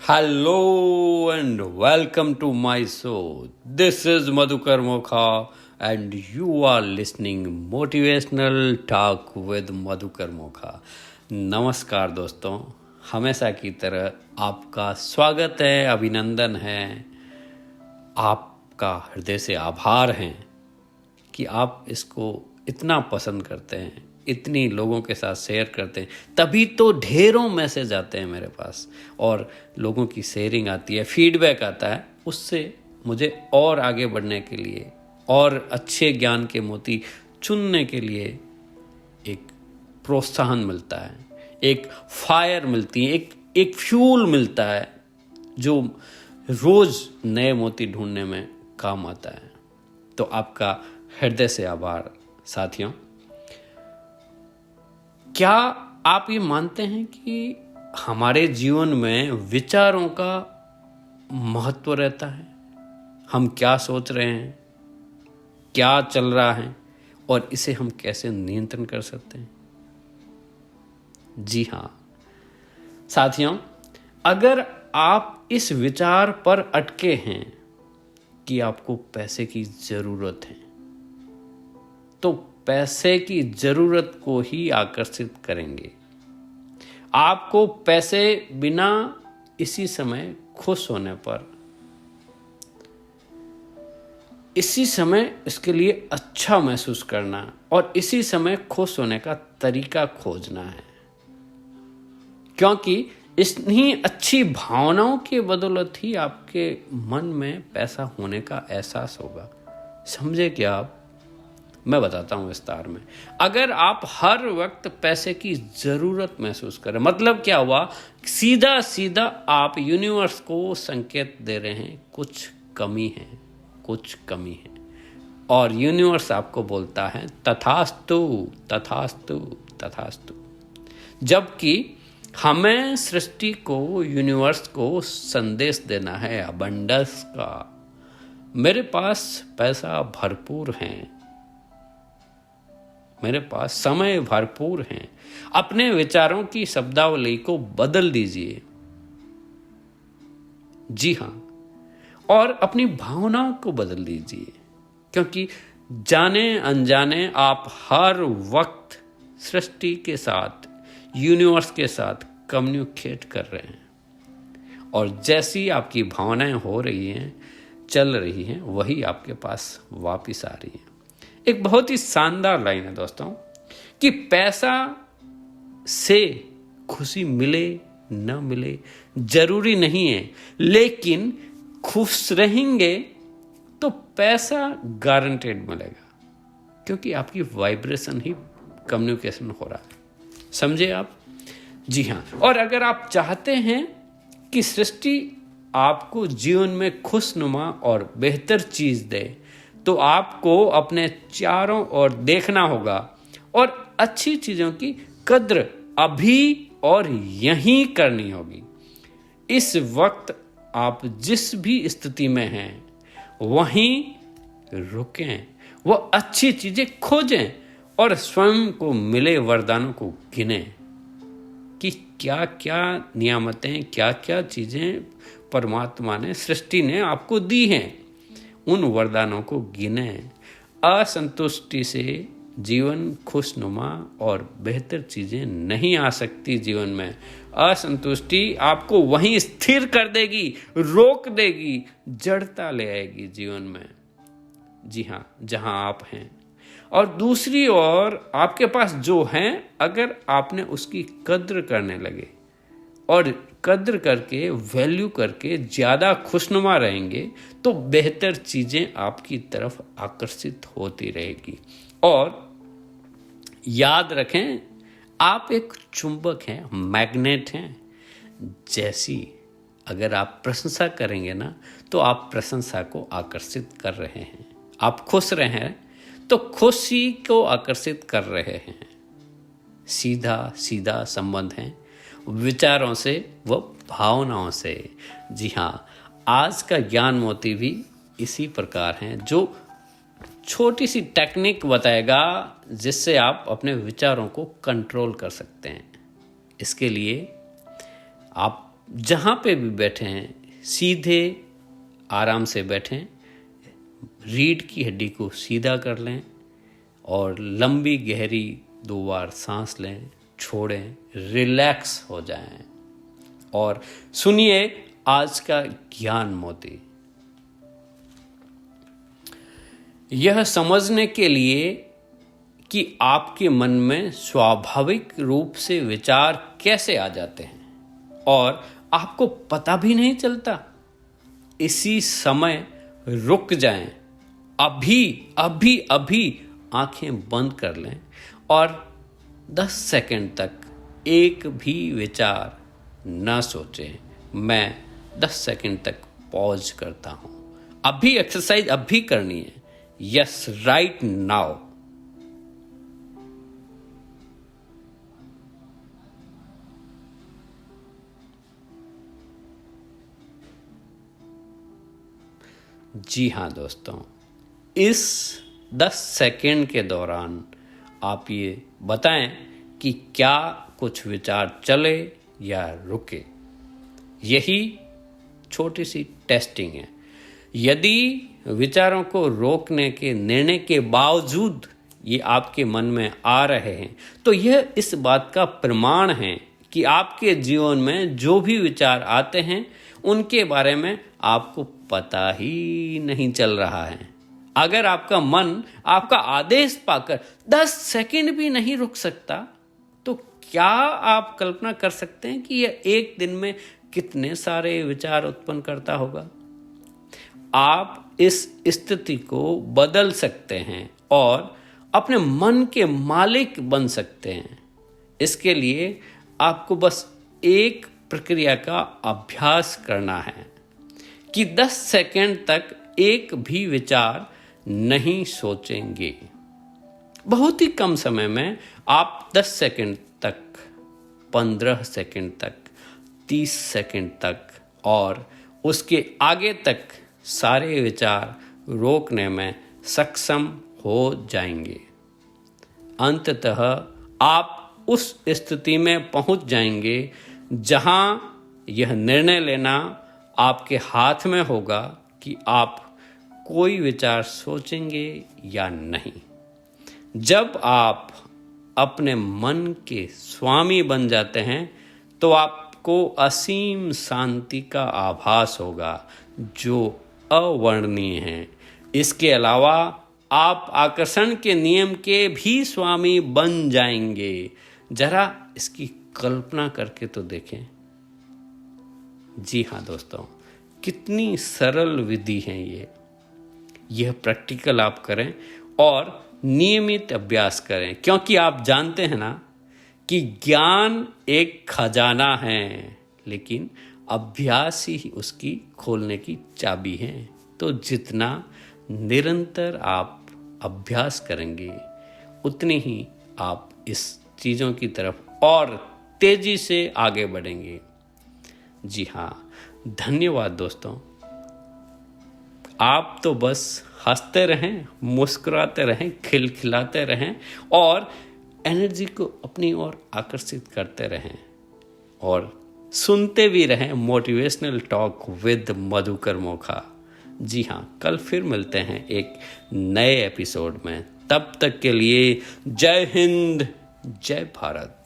Hello and welcome to my show. This is Madhukar Mokha and you are listening Motivational Talk with Madhukar Mokha. नमस्कार दोस्तों, हमेशा की तरह आपका स्वागत है, अभिनंदन है, आपका हृदय से आभार है कि आप इसको इतना पसंद करते हैं, इतनी लोगों के साथ शेयर करते हैं, तभी तो ढेरों मैसेज आते हैं मेरे पास और लोगों की शेयरिंग आती है, फीडबैक आता है। उससे मुझे और आगे बढ़ने के लिए और अच्छे ज्ञान के मोती चुनने के लिए एक प्रोत्साहन मिलता है, एक फायर मिलती है, एक फ्यूल मिलता है जो रोज नए मोती ढूंढने में काम आता है। तो आपका हृदय से आभार साथियों। क्या आप ये मानते हैं कि हमारे जीवन में विचारों का महत्व रहता है? हम क्या सोच रहे हैं, क्या चल रहा है और इसे हम कैसे नियंत्रण कर सकते हैं? जी हाँ साथियों, अगर आप इस विचार पर अटके हैं कि आपको पैसे की जरूरत है, तो पैसे की जरूरत को ही आकर्षित करेंगे। आपको पैसे बिना इसी समय खुश होने पर, इसी समय इसके लिए अच्छा महसूस करना और इसी समय खुश होने का तरीका खोजना है, क्योंकि इतनी अच्छी भावनाओं की बदौलत ही आपके मन में पैसा होने का एहसास होगा। समझे क्या आप? मैं बताता हूं विस्तार में। अगर आप हर वक्त पैसे की जरूरत महसूस करें, मतलब क्या हुआ, सीधा सीधा आप यूनिवर्स को संकेत दे रहे हैं कुछ कमी है, कुछ कमी है, और यूनिवर्स आपको बोलता है तथास्तु तथास्तु तथास्तु। जबकि हमें सृष्टि को, यूनिवर्स को संदेश देना है अबंडेंस का। मेरे पास पैसा भरपूर है, मेरे पास समय भरपूर है। अपने विचारों की शब्दावली को बदल दीजिए। जी हाँ, और अपनी भावनाओं को बदल दीजिए, क्योंकि जाने अनजाने आप हर वक्त सृष्टि के साथ, यूनिवर्स के साथ कम्युनिकेट कर रहे हैं। और जैसी आपकी भावनाएं हो रही हैं, चल रही हैं, वही आपके पास वापस आ रही हैं। एक बहुत ही शानदार लाइन है दोस्तों कि पैसा से खुशी मिले न मिले जरूरी नहीं है, लेकिन खुश रहेंगे तो पैसा गारंटेड मिलेगा, क्योंकि आपकी वाइब्रेशन ही कम्युनिकेशन हो रहा है। समझे आप? जी हाँ। और अगर आप चाहते हैं कि सृष्टि आपको जीवन में खुशनुमा और बेहतर चीज दे, तो आपको अपने चारों ओर देखना होगा और अच्छी चीजों की कद्र अभी और यहीं करनी होगी। इस वक्त आप जिस भी स्थिति में हैं, वहीं रुकें, वो अच्छी चीजें खोजें और स्वयं को मिले वरदानों को गिनें कि क्या क्या नियामतें, क्या क्या चीजें परमात्मा ने, सृष्टि ने आपको दी हैं। उन वरदानों को गिने। असंतुष्टि से जीवन खुशनुमा और बेहतर चीजें नहीं आ सकती जीवन में। असंतुष्टि आपको वहीं स्थिर कर देगी, रोक देगी, जड़ता ले आएगी जीवन में। जी हाँ, जहां आप हैं। और दूसरी ओर आपके पास जो है, अगर आपने उसकी कद्र करने लगे और कद्र करके, वैल्यू करके ज्यादा खुशनुमा रहेंगे, तो बेहतर चीजें आपकी तरफ आकर्षित होती रहेगी। और याद रखें, आप एक चुंबक हैं, मैग्नेट हैं। जैसी अगर आप प्रशंसा करेंगे ना, तो आप प्रशंसा को आकर्षित कर रहे हैं। आप खुश रहे हैं तो खुशी को आकर्षित कर रहे हैं। सीधा सीधा संबंध है विचारों से व भावनाओं से। जी हाँ, आज का ज्ञान मोती भी इसी प्रकार है, जो छोटी सी टेक्निक बताएगा जिससे आप अपने विचारों को कंट्रोल कर सकते हैं। इसके लिए आप जहाँ पे भी बैठे हैं सीधे आराम से बैठें, रीढ़ की हड्डी को सीधा कर लें और लंबी गहरी 2 बार सांस लें, छोड़ें, रिलैक्स हो जाएं और सुनिए आज का ज्ञान मोती। यह समझने के लिए कि आपके मन में स्वाभाविक रूप से विचार कैसे आ जाते हैं और आपको पता भी नहीं चलता, इसी समय रुक जाएं, अभी आंखें बंद कर लें और 10 सेकंड तक एक भी विचार न सोचें। मैं 10 सेकंड तक पॉज करता हूं। अभी एक्सरसाइज अभी करनी है। Yes, right now. जी हाँ दोस्तों, इस 10 सेकंड के दौरान आप ये बताएं कि क्या कुछ विचार चले या रुके। यही छोटी सी टेस्टिंग है। यदि विचारों को रोकने के निर्णय के बावजूद ये आपके मन में आ रहे हैं, तो यह इस बात का प्रमाण है कि आपके जीवन में जो भी विचार आते हैं उनके बारे में आपको पता ही नहीं चल रहा है। अगर आपका मन आपका आदेश पाकर 10 सेकंड भी नहीं रुक सकता, तो क्या आप कल्पना कर सकते हैं कि यह एक दिन में कितने सारे विचार उत्पन्न करता होगा। आप इस स्थिति को बदल सकते हैं और अपने मन के मालिक बन सकते हैं। इसके लिए आपको बस एक प्रक्रिया का अभ्यास करना है कि 10 सेकंड तक एक भी विचार नहीं सोचेंगे। बहुत ही कम समय में आप 10 सेकंड तक, 15 सेकंड तक, 30 सेकंड तक और उसके आगे तक सारे विचार रोकने में सक्षम हो जाएंगे। अंततः आप उस स्थिति में पहुंच जाएंगे जहां यह निर्णय लेना आपके हाथ में होगा कि आप कोई विचार सोचेंगे या नहीं। जब आप अपने मन के स्वामी बन जाते हैं तो आपको असीम शांति का आभास होगा जो अवर्णनीय है। इसके अलावा आप आकर्षण के नियम के भी स्वामी बन जाएंगे। जरा इसकी कल्पना करके तो देखें। जी हाँ दोस्तों, कितनी सरल विधि है ये। यह प्रैक्टिकल आप करें और नियमित अभ्यास करें, क्योंकि आप जानते हैं ना कि ज्ञान एक खजाना है, लेकिन अभ्यास ही उसकी खोलने की चाबी है। तो जितना निरंतर आप अभ्यास करेंगे उतनी ही आप इस चीज़ों की तरफ और तेजी से आगे बढ़ेंगे। जी हाँ, धन्यवाद दोस्तों। आप तो बस हंसते रहें, मुस्कुराते रहें, खिलखिलाते रहें और एनर्जी को अपनी ओर आकर्षित करते रहें और सुनते भी रहें motivational talk with Madhukar Mokha. जी हाँ, कल फिर मिलते हैं एक नए एपिसोड में। तब तक के लिए जय हिंद, जय भारत।